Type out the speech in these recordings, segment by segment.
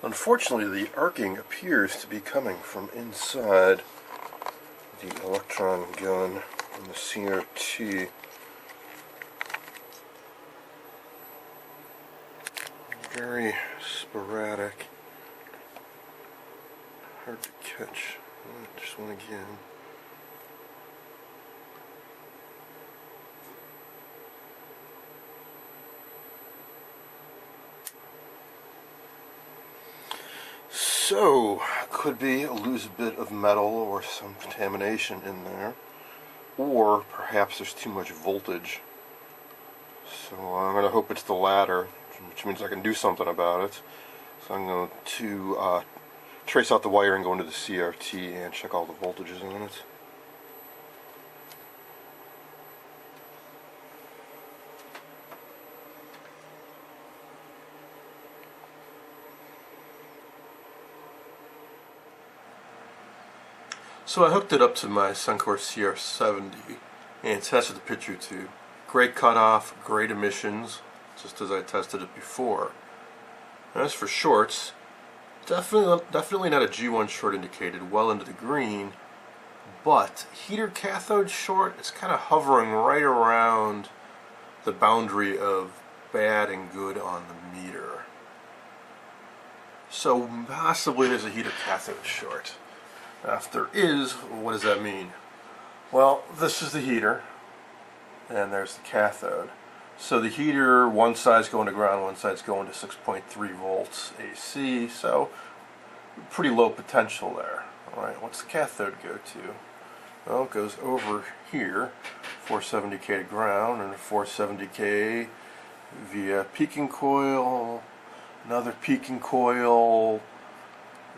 Unfortunately, the arcing appears to be coming from inside the electron gun in the CRT. Very sporadic. Hard to catch. Just one again. So, could be a loose bit of metal or some contamination in there, or perhaps there's too much voltage. So I'm going to hope it's the latter, which means I can do something about it. So I'm going to trace out the wiring, go into the CRT, and check all the voltages on it. So I hooked it up to my Suncor CR70 and tested the picture tube. Great cutoff, great emissions, just as I tested it before. As for shorts, definitely not a G1 short indicated, well into the green, but heater cathode short, it's kind of hovering right around the boundary of bad and good on the meter. So possibly there's a heater cathode short. If there is, what does that mean? Well, this is the heater, and there's the cathode. So the heater, one side's going to ground, one side's going to 6.3 volts AC, so pretty low potential there. Alright, what's the cathode go to? Well, it goes over here, 470K to ground, and 470K via peaking coil, another peaking coil,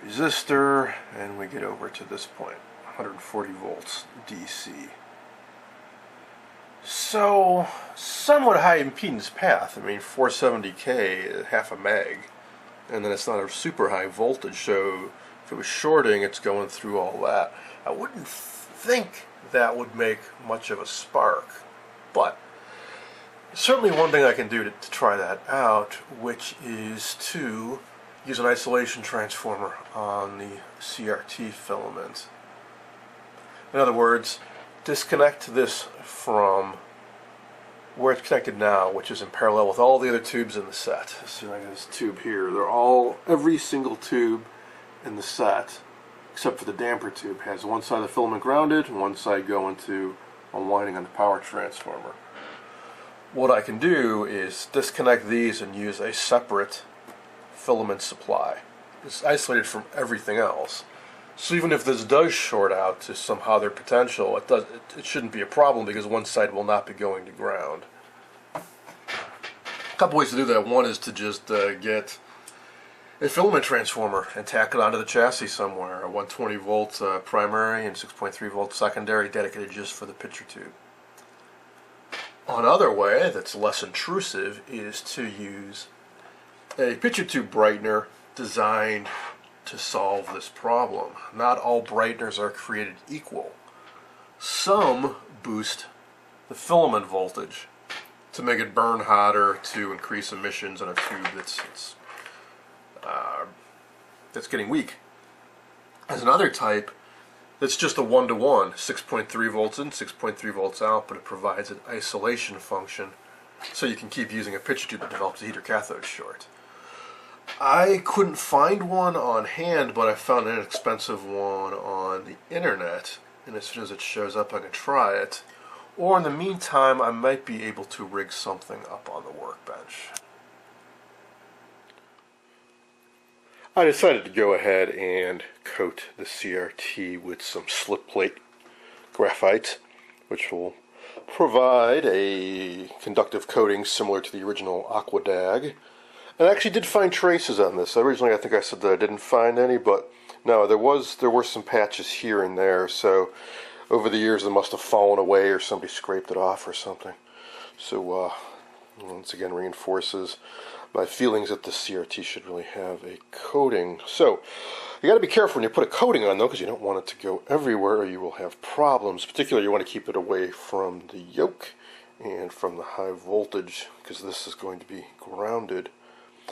resistor, and we get over to this point, 140 volts DC. So, somewhat high impedance path. I mean, 470K, half a meg, and then it's not a super high voltage, so if it was shorting, it's going through all that. I wouldn't think that would make much of a spark, but certainly one thing I can do to try that out, which is to use an isolation transformer on the CRT filament. In other words, disconnect this from where it's connected now, which is in parallel with all the other tubes in the set. So I got this tube here. Every single tube in the set, except for the damper tube, has one side of the filament grounded and one side going to unwinding on the power transformer. What I can do is disconnect these and use a separate filament supply. It's isolated from everything else. So even if this does short out to somehow their potential, it shouldn't be a problem because one side will not be going to ground. A couple ways to do that. One is to just get a filament transformer and tack it onto the chassis somewhere. A 120 volt primary and 6.3 volt secondary dedicated just for the picture tube. Another way that's less intrusive is to use a picture tube brightener designed to solve this problem. Not all brighteners are created equal. Some boost the filament voltage to make it burn hotter, to increase emissions on a tube that's getting weak. There's another type that's just a one-to-one, 6.3 volts in, 6.3 volts out, but it provides an isolation function so you can keep using a picture tube that develops a heater cathode short. I couldn't find one on hand, but I found an inexpensive one on the internet, and as soon as it shows up I can try it. Or in the meantime, I might be able to rig something up on the workbench. I decided to go ahead and coat the CRT with some slip plate graphite, which will provide a conductive coating similar to the original Aquadag. And I actually did find traces on this. Originally I think I said that I didn't find any, but no, there were some patches here and there, so over the years they must have fallen away or somebody scraped it off or something. So once again reinforces my feelings that the CRT should really have a coating. So you got to be careful when you put a coating on though, because you don't want it to go everywhere or you will have problems. Particularly you want to keep it away from the yoke and from the high voltage, because this is going to be grounded.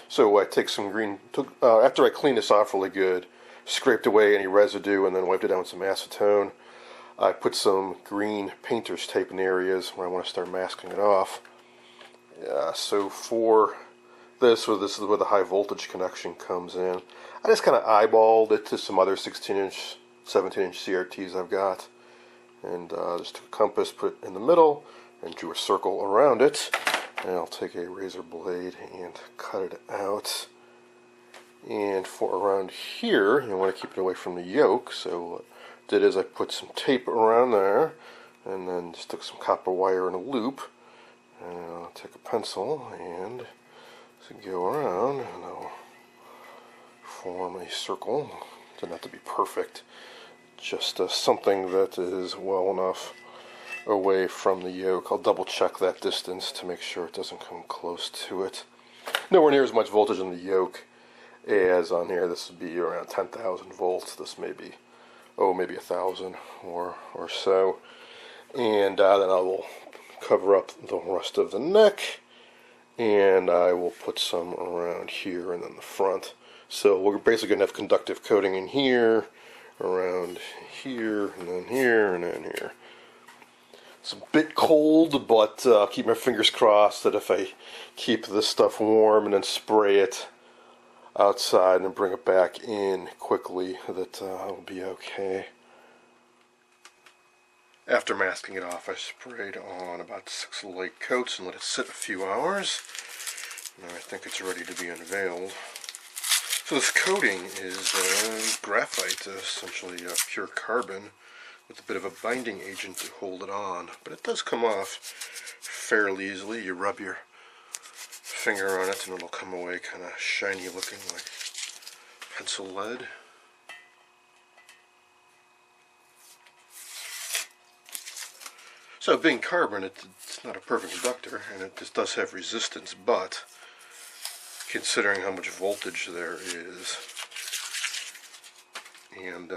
So I take some green, after I clean this off really good, scraped away any residue and then wiped it down with some acetone. I put some green painter's tape in the areas where I want to start masking it off. So for this is where the high voltage connection comes in. I just kind of eyeballed it to some other 16-inch, 17-inch CRTs I've got. And just took a compass, put it in the middle, and drew a circle around it. And I'll take a razor blade and cut it out. And for around here, you want to keep it away from the yoke. So what I did is I put some tape around there, and then just took some copper wire in a loop. And I'll take a pencil and go around, and I'll form a circle. It doesn't have to be perfect, just something that is well enough away from the yoke. I'll double check that distance to make sure it doesn't come close to it. Nowhere near as much voltage on the yoke as on here. This would be around 10,000 volts. This may be, maybe 1,000 or so. And then I will cover up the rest of the neck, and I will put some around here and then the front. So we're basically going to have conductive coating in here, around here, and then here, and then here. It's a bit cold, but I'll keep my fingers crossed that if I keep this stuff warm and then spray it outside and bring it back in quickly, that it'll be okay. After masking it off, I sprayed on about 6 light coats and let it sit a few hours. Now I think it's ready to be unveiled. So this coating is graphite, essentially pure carbon, with a bit of a binding agent to hold it on. But it does come off fairly easily. You rub your finger on it and it'll come away kind of shiny looking, like pencil lead. So being carbon, it's not a perfect conductor, and it just does have resistance, but considering how much voltage there is and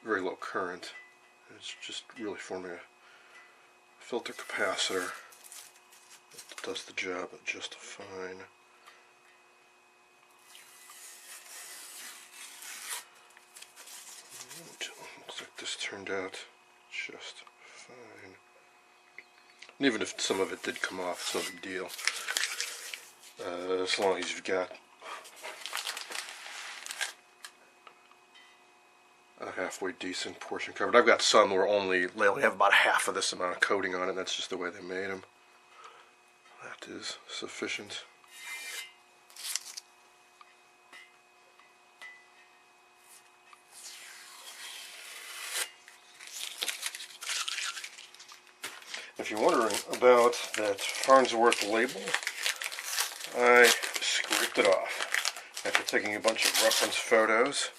very low current, it's just really forming a filter capacitor that does the job just fine. Looks like this turned out just fine. And even if some of it did come off, it's no big deal. As long as you've got a halfway decent portion covered. I've got some where they only have about half of this amount of coating on it, and that's just the way they made them. That is sufficient. If you're wondering about that Farnsworth label, I scraped it off after taking a bunch of reference photos,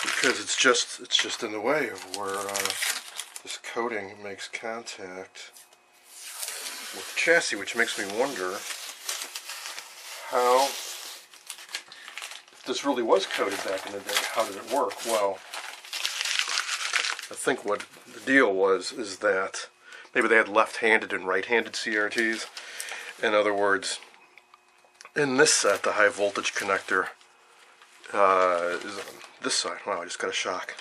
because it's just in the way of where this coating makes contact with the chassis, which makes me wonder how, if this really was coated back in the day, how did it work? Well, I think what the deal was is that maybe they had left-handed and right-handed CRTs. In other words, in this set, the high voltage connector is on this side. Wow, I just got a shock.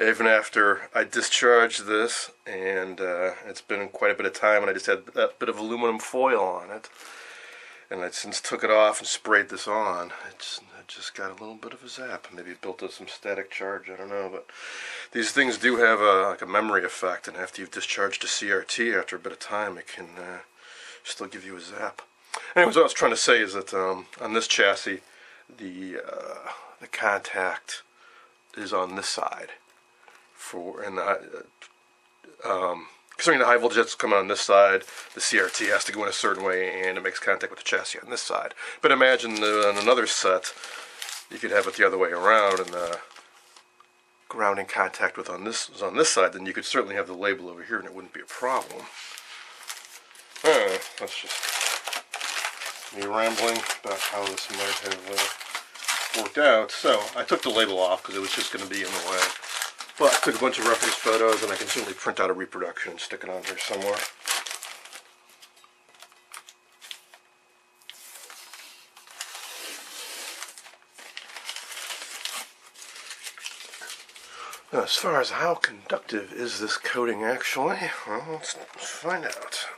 Even after I discharged this, and it's been quite a bit of time, and I just had that bit of aluminum foil on it, and I since took it off and sprayed this on, it just got a little bit of a zap. Maybe it built up some static charge, I don't know, but these things do have like a memory effect, and after you've discharged a CRT after a bit of time, it can still give you a zap. Anyways, what I was trying to say is that on this chassis, the contact is on this side, considering the high voltage that's coming on this side, the CRT has to go in a certain way, and it makes contact with the chassis on this side. But imagine on another set, you could have it the other way around, and the grounding contact with on this side. Then you could certainly have the label over here, and it wouldn't be a problem. That's just me rambling about how this might have worked out. So I took the label off because it was just going to be in the way. But I took a bunch of reference photos, and I can certainly print out a reproduction and stick it on here somewhere. Now, as far as how conductive is this coating actually, well, let's find out.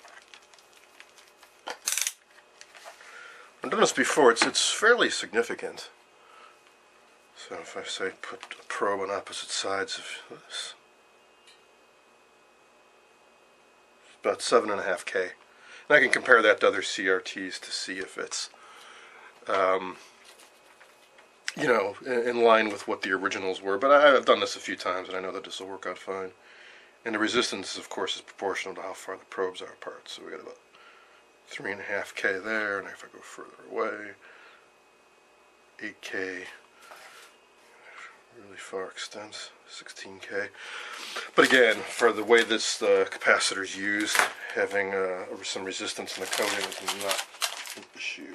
I've done this before. It's fairly significant. So if I say put a probe on opposite sides of this, it's about 7.5 K. And I can compare that to other CRTs to see if it's, you know, in line with what the originals were. But I've done this a few times, and I know that this will work out fine. And the resistance, of course, is proportional to how far the probes are apart. So we got about 3.5 K there, and if I go further away, 8K. Really far extends, 16K. But again, for the way this capacitor is used, having some resistance in the coating is not an issue.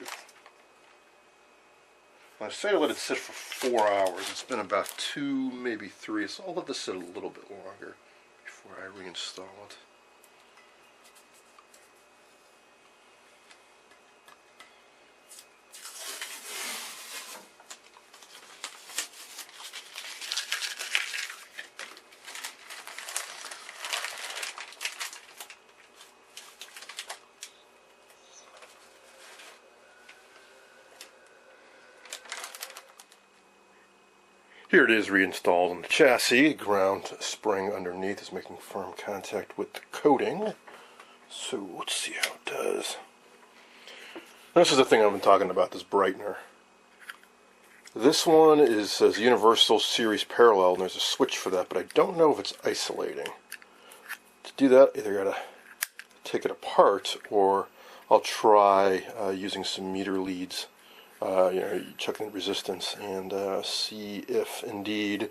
I say I let it sit for 4 hours. It's been about 2, maybe 3, so I'll let this sit a little bit longer before I reinstall it. Here it is reinstalled in the chassis. Ground spring underneath is making firm contact with the coating. So let's see how it does. This is the thing I've been talking about, this brightener. This one says Universal Series Parallel, and there's a switch for that, but I don't know if it's isolating. To do that, either gotta take it apart, or I'll try using some meter leads. Checking the resistance and see if indeed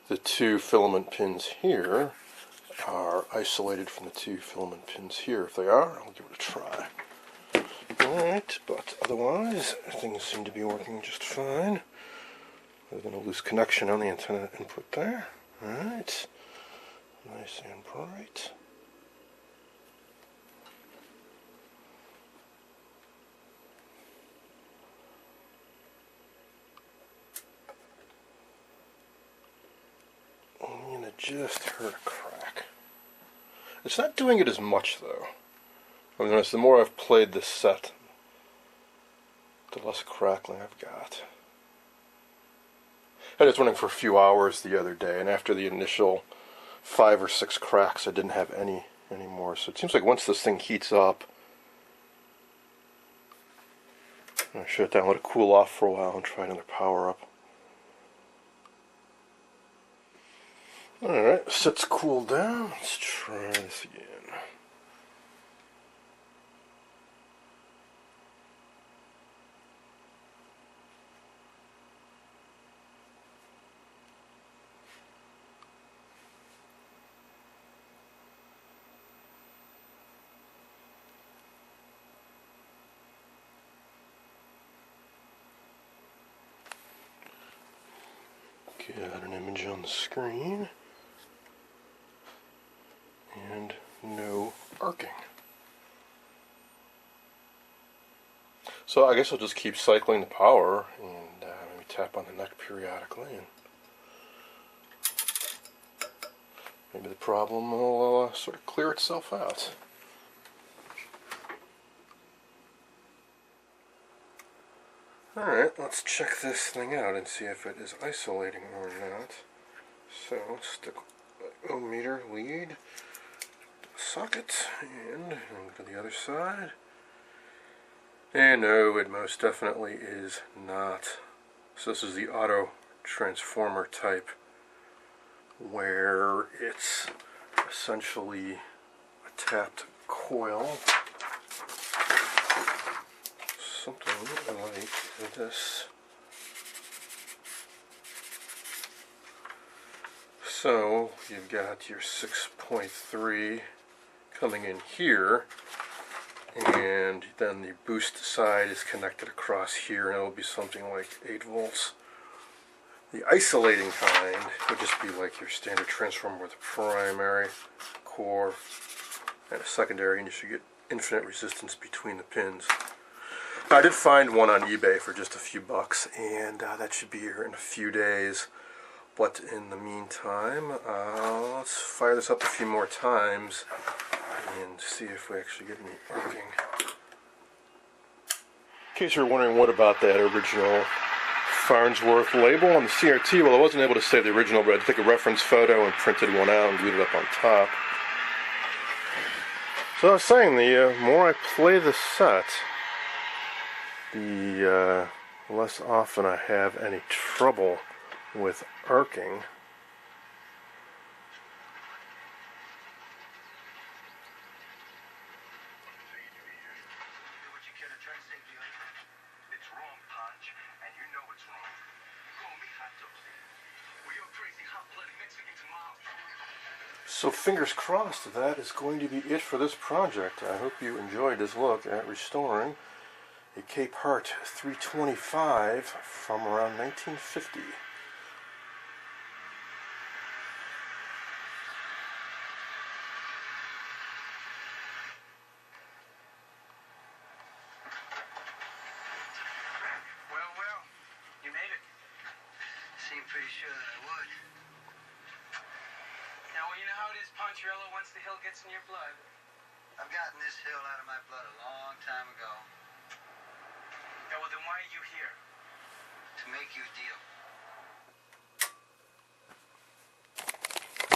the 2 filament pins here are isolated from the 2 filament pins here. If they are, I'll give it a try. Alright, but otherwise, things seem to be working just fine. Other than a loose connection on the antenna input there. Alright, nice and bright. Just heard a crack. It's not doing it as much though. I mean, the more I've played this set, the less crackling I've got. I had it running for a few hours the other day, and after the initial 5 or 6 cracks, I didn't have any anymore. So it seems like once this thing heats up, I'm gonna shut it down, let it cool off for a while, and try another power up. Alright, set's cooled down. Let's try this again. Got an image on the screen. And no arcing. So I guess I'll just keep cycling the power and maybe tap on the neck periodically, and maybe the problem will sort of clear itself out. Alright, let's check this thing out and see if it is isolating or not. So let's stick a meter lead socket and go to the other side. And no, it most definitely is not. So this is the auto transformer type, where it's essentially a tapped coil. Something like this. So you've got your 6.3 coming in here, and then the boost side is connected across here, and it'll be something like 8 volts. The isolating kind would just be like your standard transformer with a primary core and a secondary, and you should get infinite resistance between the pins. I did find one on eBay for just a few bucks, and that should be here in a few days. But in the meantime, let's fire this up a few more times and see if we actually get any arcing. In case you're wondering what about that original Farnsworth label on the CRT, well, I wasn't able to save the original, but I had to take a reference photo and printed one out and glued it up on top. So I was saying, the more I play the set, the less often I have any trouble with arcing. So fingers crossed, that is going to be it for this project. I hope you enjoyed this look at restoring a Capehart 325 from around 1950. Well, you made it. Seemed pretty sure that I would. Now, well, you know how it is, Poncherello, once the hill gets in your blood. I've gotten this hill out of my blood a long time ago. Yeah, well, then why are you here? To make you a deal.